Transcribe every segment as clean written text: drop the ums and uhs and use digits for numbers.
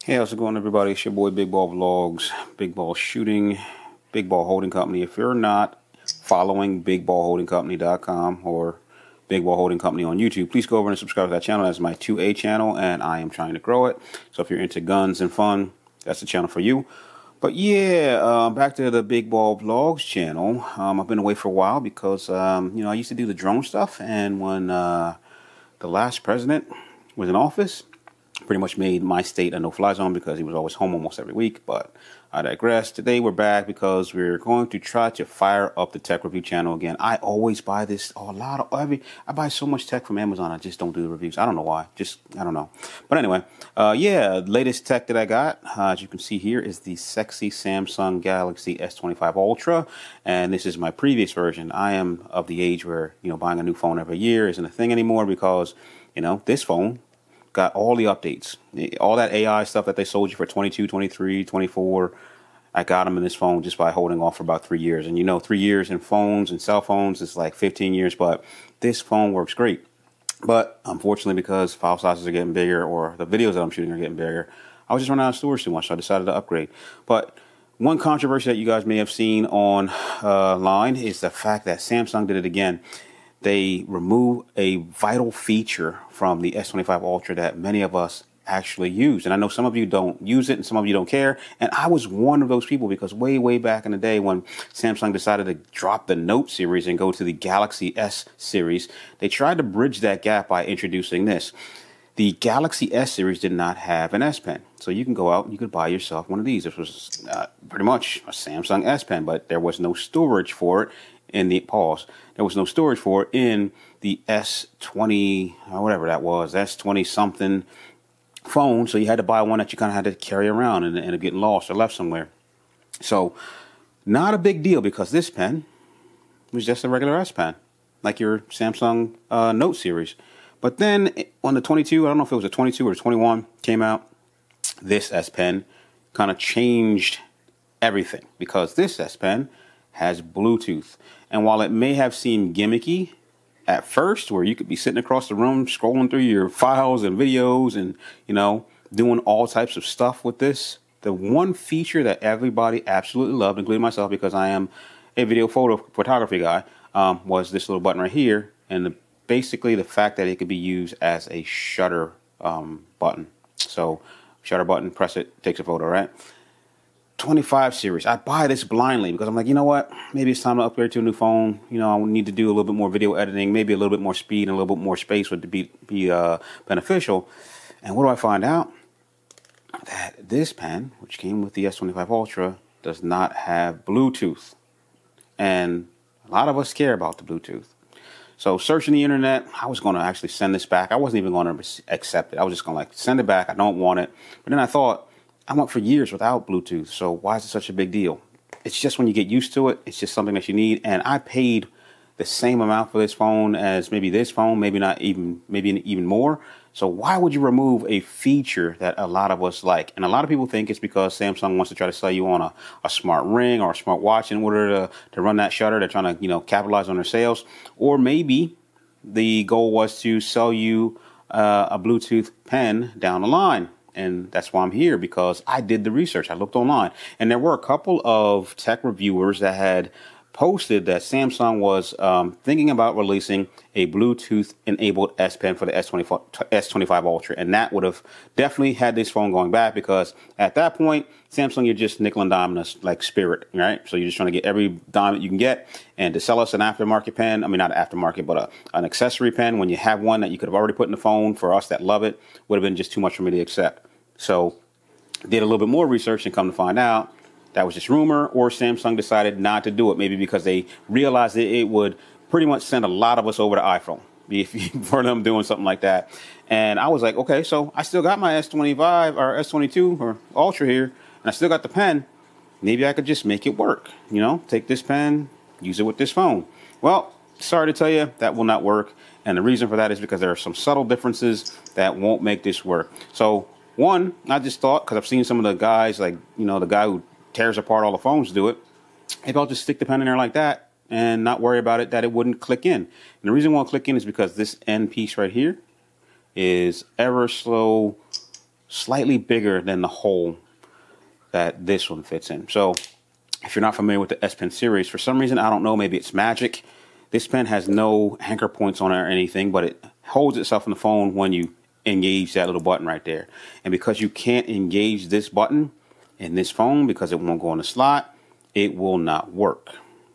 Hey, how's it going, everybody? It's your boy Big Ball Vlogs, Big Ball Shooting, Big Ball Holding Company. If you're not following BigBallHoldingCompany.com or Big Ball Holding Company on YouTube, please go over and subscribe to that channel. That's my 2A channel, and I am trying to grow it. So if you're into guns and fun, that's the channel for you. But yeah, back to the Big Ball Vlogs channel. I've been away for a while because, I used to do the drone stuff, and when the last president was in office, pretty much made my state a no-fly zone because he was always home almost every week. But I digress. Today we're back because we're going to try to fire up the tech review channel again. I always buy this I buy so much tech from Amazon. I just don't do the reviews. I don't know why. I don't know. But anyway, latest tech that I got, as you can see here, is the sexy Samsung Galaxy S25 Ultra, and this is my previous version. I am of the age where buying a new phone every year isn't a thing anymore because this phone got all the updates, all that AI stuff that they sold you for 22, 23, 24. I got them in this phone just by holding off for about 3 years. And 3 years in phones and cell phones is like 15 years, but this phone works great. But unfortunately, because file sizes are getting bigger or the videos that I'm shooting are getting bigger, I was just running out of storage too much, so I decided to upgrade. But one controversy that you guys may have seen online is the fact that Samsung did it again. They remove a vital feature from the S25 Ultra that many of us actually use. And I know some of you don't use it and some of you don't care. And I was one of those people because way back in the day when Samsung decided to drop the Note series and go to the Galaxy S series, they tried to bridge that gap by introducing this. The Galaxy S series did not have an S Pen. So you can go out and you could buy yourself one of these. This was pretty much a Samsung S Pen, but there was no storage for it. There was no storage for it in the S20, or whatever that was, S20 something phone. So you had to buy one that you kind of had to carry around and end up getting lost or left somewhere. So not a big deal because this pen was just a regular S Pen, like your Samsung Note series. But then on the 22, I don't know if it was a 22 or 21 came out, this S Pen kind of changed everything because this S Pen has Bluetooth. And while it may have seemed gimmicky at first, where you could be sitting across the room scrolling through your files and videos and, doing all types of stuff with this, the one feature that everybody absolutely loved, including myself because I am a photography guy, was this little button right here. And basically the fact that it could be used as a shutter button. So shutter button, press it, takes a photo, right? 25 series. I buy this blindly because I'm like, you know what? Maybe it's time to upgrade to a new phone. I need to do a little bit more video editing, maybe a little bit more speed and a little bit more space would be beneficial. And what do I find out? That this pen, which came with the S25 Ultra, does not have Bluetooth. And a lot of us care about the Bluetooth. So searching the internet, I was going to actually send this back. I wasn't even going to accept it. I was just going to send it back. I don't want it. But then I thought, I went for years without Bluetooth, so why is it such a big deal? It's just when you get used to it, it's just something that you need. And I paid the same amount for this phone as maybe this phone, maybe even more. So why would you remove a feature that a lot of us like? And a lot of people think it's because Samsung wants to try to sell you on a smart ring or a smart watch in order to run that shutter. They're trying to capitalize on their sales. Or maybe the goal was to sell you a Bluetooth pen down the line. And that's why I'm here, because I did the research. I looked online, and there were a couple of tech reviewers that had posted that Samsung was thinking about releasing a Bluetooth-enabled S Pen for the S25 Ultra, and that would have definitely had this phone going back, because at that point, Samsung, you're just nickel and diming us like Spirit, right? So you're just trying to get every dime that you can get, and to sell us an aftermarket pen, I mean, not aftermarket, but an accessory pen when you have one that you could have already put in the phone for us that love it, would have been just too much for me to accept. So did a little bit more research and come to find out that was just rumor, or Samsung decided not to do it, maybe because they realized that it would pretty much send a lot of us over to iPhone for them doing something like that. And I was like, okay, so I still got my S25 or S22 or Ultra here, and I still got the pen. Maybe I could just make it work, take this pen, use it with this phone. Well, sorry to tell you, that will not work. And the reason for that is because there are some subtle differences that won't make this work. So one, I just thought, because I've seen some of the guys, like, the guy who tears apart all the phones do it, maybe I'll just stick the pen in there like that and not worry about it, that it wouldn't click in. And the reason it won't click in is because this end piece right here is ever so slightly bigger than the hole that this one fits in. So if you're not familiar with the S Pen series, for some reason, I don't know, maybe it's magic, this pen has no anchor points on it or anything, but it holds itself in the phone when you engage that little button right there. And because you can't engage this button in this phone because it won't go in the slot, it will not work.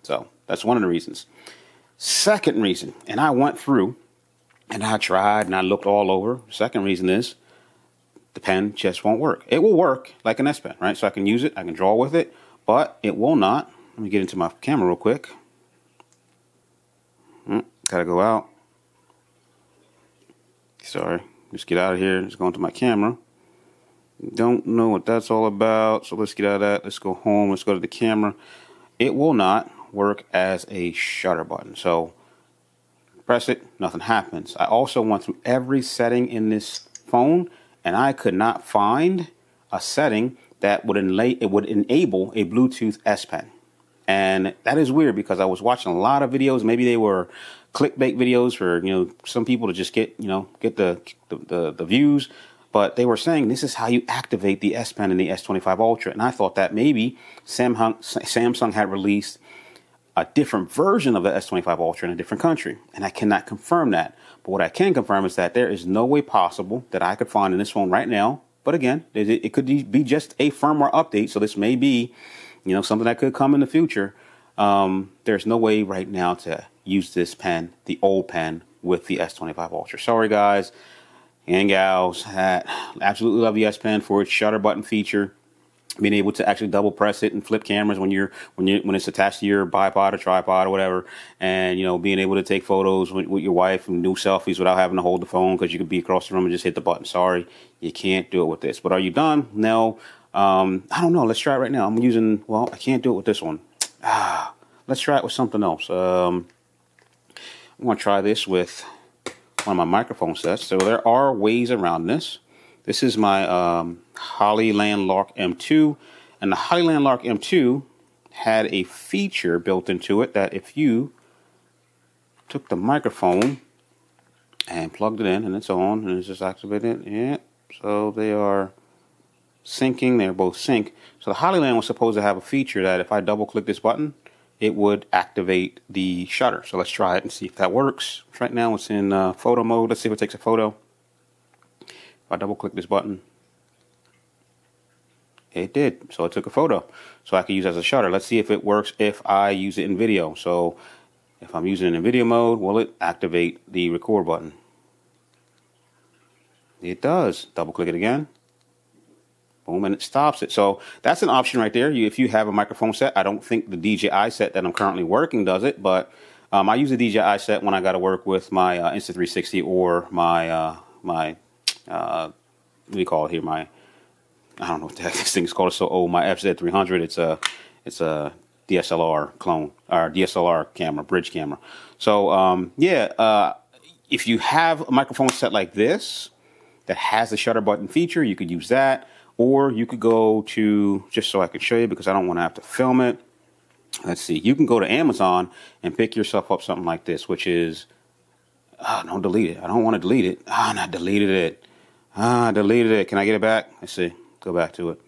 So that's one of the reasons. Second reason, and I went through and I tried and I looked all over. Second reason is the pen just won't work. It will work like an S Pen, right? So I can use it, I can draw with it, but it will not. Let me get into my camera real quick. Gotta go out. Sorry, just get out of here. Just go into my camera. Don't know what that's all about, so let's get out of that. Let's go home. Let's go to the camera. It will not work as a shutter button. So press it, nothing happens. I also went through every setting in this phone, and I could not find a setting that would enable a Bluetooth S Pen. And that is weird because I was watching a lot of videos. Maybe they were clickbait videos for, some people to just get the views. But they were saying this is how you activate the S Pen in the S25 Ultra. And I thought that maybe Samsung had released a different version of the S25 Ultra in a different country. And I cannot confirm that. But what I can confirm is that there is no way possible that I could find in this phone right now. But again, it could be just a firmware update. So this may be something that could come in the future. There's no way right now to use this pen, the old pen, with the S25 Ultra. Sorry, guys and gals. Absolutely love the S Pen for its shutter button feature. Being able to actually double press it and flip cameras when it's attached to your bipod or tripod or whatever, and being able to take photos with your wife and do selfies without having to hold the phone because you could be across the room and just hit the button. Sorry, you can't do it with this. But are you done? No. I don't know. Let's try it right now. I can't do it with this one. Let's try it with something else. I'm going to try this with one of my microphone sets. So there are ways around this. This is my Hollyland Lark M2. And the Hollyland Lark M2 had a feature built into it that if you took the microphone and plugged it in, and it's on, and it's just activated. Yeah. So they are syncing. They're both sync. So the Hollyland was supposed to have a feature that if I double click this button, it would activate the shutter. So let's try it and see if that works. Right now it's in photo mode. Let's see if it takes a photo. If I double click this button, it did. So it took a photo. So I can use it as a shutter. Let's see if it works if I use it in video. So if I'm using it in video mode, will it activate the record button? It does. Double click it again. Boom, and it stops it. So that's an option right there. If you have a microphone set, I don't think the DJI set that I'm currently working does it, but I use the DJI set when I got to work with my Insta360 or my what do you call it here? I don't know what the heck this thing is called. It's so old. My FZ300. It's a DSLR clone or DSLR camera, bridge camera. So if you have a microphone set like this that has the shutter button feature, you could use that. Or you could go to, just so I can show you because I don't want to have to film it. Let's see. You can go to Amazon and pick yourself up something like this, which is, don't delete it. I don't want to delete it. I deleted it. Deleted it. Can I get it back? Let's see. Go back to it.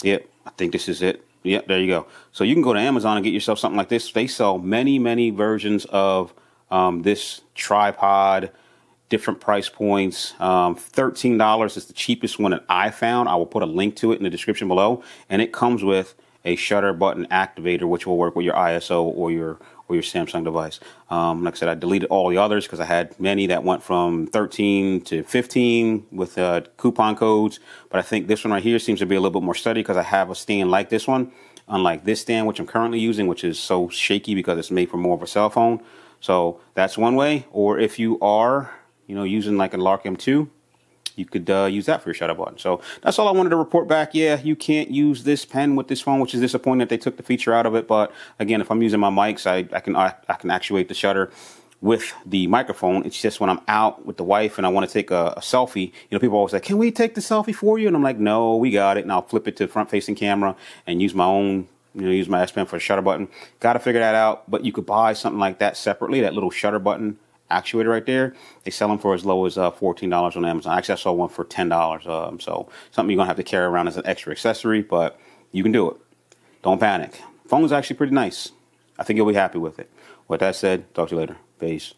Yep. I think this is it. Yep. There you go. So you can go to Amazon and get yourself something like this. They sell many, many versions of this tripod. Different price points. $13 is the cheapest one that I found. I will put a link to it in the description below, and it comes with a shutter button activator, which will work with your ISO or your Samsung device. Like I said, I deleted all the others because I had many that went from 13 to 15 with coupon codes. But I think this one right here seems to be a little bit more sturdy because I have a stand like this one, unlike this stand which I'm currently using, which is so shaky because it's made for more of a cell phone. So that's one way. Or if you are using like a Lark M2, you could use that for your shutter button. So that's all I wanted to report back. Yeah, you can't use this pen with this phone, which is disappointing that they took the feature out of it. But again, if I'm using my mics, I can actuate the shutter with the microphone. It's just when I'm out with the wife and I want to take a selfie, people always say, can we take the selfie for you? And I'm like, no, we got it. And I'll flip it to front facing camera and use my own, use my S Pen for the shutter button. Got to figure that out. But you could buy something like that separately, that little shutter button actuator right there. They sell them for as low as $14 on Amazon. Actually, I saw one for $10. So something you're going to have to carry around as an extra accessory, but you can do it. Don't panic. Phone's actually pretty nice. I think you'll be happy with it. With that said, talk to you later. Peace.